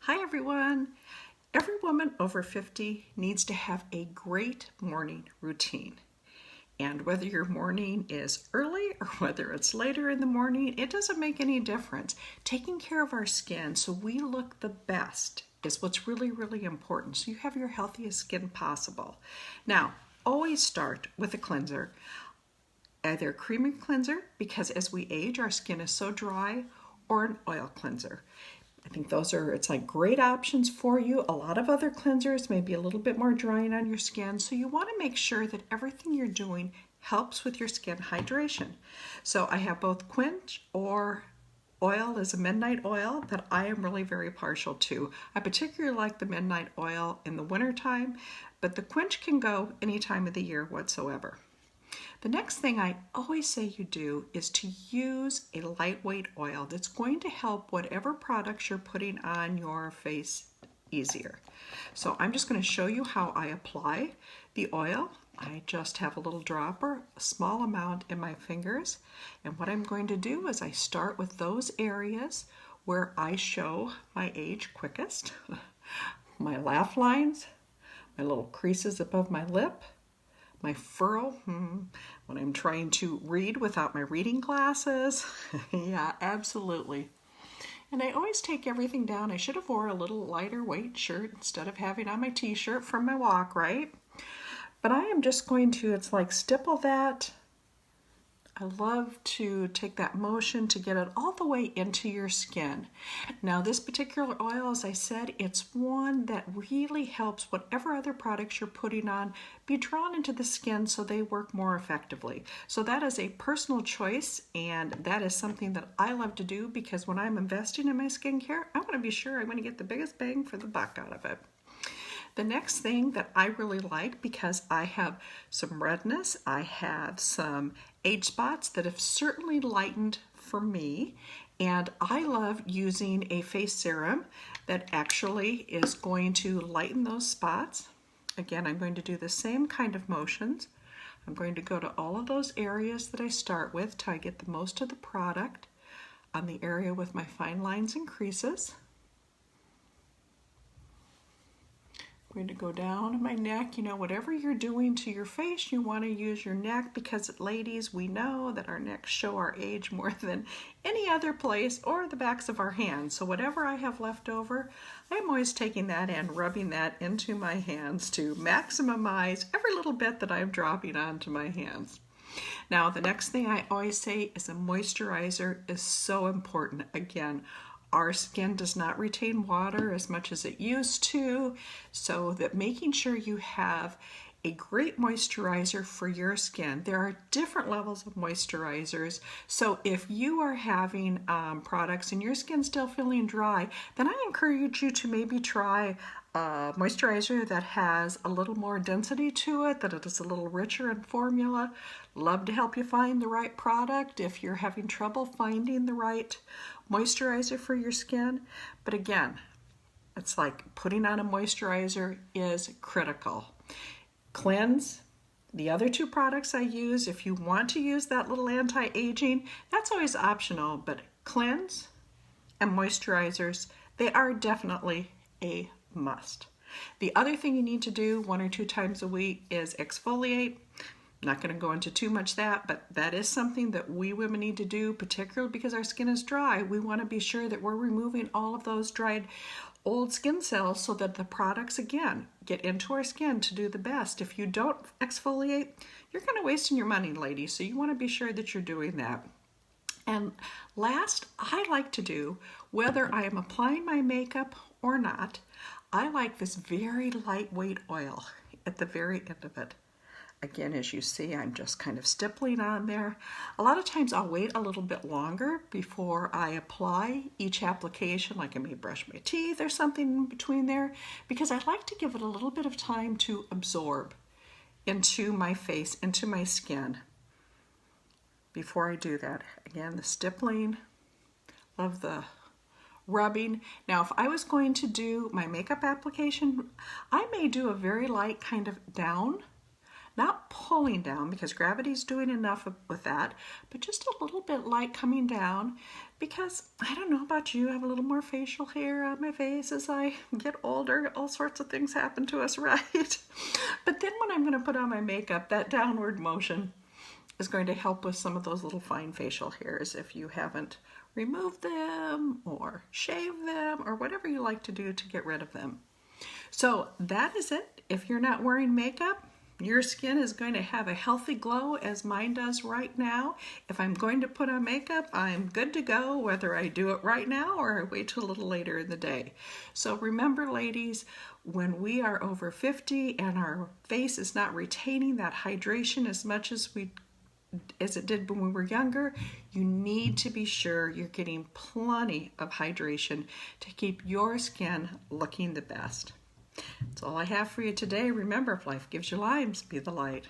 Hi everyone. Every woman over 50 needs to have a great morning routine. And whether your morning is early or whether it's later in the morning, it doesn't make any difference. Taking care of our skin so we look the best is what's really, really important. So you have your healthiest skin possible. Now, always start with a cleanser, either a creamy cleanser, because as we age, our skin is so dry, or an oil cleanser. I think it's like great options for you. A lot of other cleansers may be a little bit more drying on your skin, so you want to make sure that everything you're doing helps with your skin hydration. So I have both Quench or oil is a midnight oil that I am really very partial to. I particularly like the midnight oil in the wintertime, but the Quench can go any time of the year whatsoever. The next thing I always say you do is to use a lightweight oil that's going to help whatever products you're putting on your face easier. So I'm just going to show you how I apply the oil. I just have a little dropper, a small amount in my fingers. And what I'm going to do is I start with those areas where I show my age quickest. My laugh lines, my little creases above my lip, my furrow, when I'm trying to read without my reading glasses. Yeah, absolutely. And I always take everything down. I should have wore a little lighter weight shirt instead of having on my t-shirt from my walk, right? But I am just going to, it's like stipple that. I love to take that motion to get it all the way into your skin. Now this particular oil, as I said, it's one that really helps whatever other products you're putting on be drawn into the skin so they work more effectively. So that is a personal choice, and that is something that I love to do because when I'm investing in my skincare, I want to be sure I'm going to get the biggest bang for the buck out of it. The next thing that I really like, because I have some redness, I have some age spots that have certainly lightened for me, and I love using a face serum that actually is going to lighten those spots. Again, I'm going to do the same kind of motions. I'm going to go to all of those areas that I start with till I get the most of the product on the area with my fine lines and creases. I'm going to go down my neck. You know, whatever you're doing to your face, you want to use your neck because, ladies, we know that our necks show our age more than any other place, or the backs of our hands. So whatever I have left over, I'm always taking that and rubbing that into my hands to maximize every little bit that I'm dropping onto my hands. Now, the next thing I always say is a moisturizer is so important. Again, our skin does not retain water as much as it used to, so that making sure you have a great moisturizer for your skin. There are different levels of moisturizers, so if you are having products and your skin's still feeling dry, then I encourage you to maybe try a moisturizer that has a little more density to it, that it is a little richer in formula. Love to help you find the right product if you're having trouble finding the right moisturizer for your skin. But again, it's like putting on a moisturizer is critical. Cleanse. The other two products I use, if you want to use that little anti-aging, that's always optional, but cleanse and moisturizers, they are definitely a must. The other thing you need to do 1 or 2 times a week is exfoliate. I'm not going to go into too much that, but that is something that we women need to do, particularly because our skin is dry. We want to be sure that we're removing all of those dried old skin cells so that the products, again, get into our skin to do the best. If you don't exfoliate, you're kind of wasting your money, ladies, so you want to be sure that you're doing that. And last, I like to do, whether I am applying my makeup or not, I like this very lightweight oil at the very end of it. Again, as you see, I'm just kind of stippling on there. A lot of times I'll wait a little bit longer before I apply each application, like I may brush my teeth or something in between there, because I like to give it a little bit of time to absorb into my face, into my skin. Before I do that, again, the stippling of the rubbing. Now, if I was going to do my makeup application, I may do a very light kind of down, Not pulling down because gravity's doing enough with that, but just a little bit light coming down because I don't know about you, I have a little more facial hair on my face as I get older. All sorts of things happen to us, right? But then when I'm going to put on my makeup, that downward motion is going to help with some of those little fine facial hairs if you haven't removed them or shaved them or whatever you like to do to get rid of them. So that is it. If you're not wearing makeup, your skin is going to have a healthy glow as mine does right now. If I'm going to put on makeup, I'm good to go, whether I do it right now or I wait till a little later in the day. So remember, ladies, when we are over 50 and our face is not retaining that hydration as much as it did when we were younger, you need to be sure you're getting plenty of hydration to keep your skin looking the best. That's all I have for you today. Remember, if life gives you limes, be the light.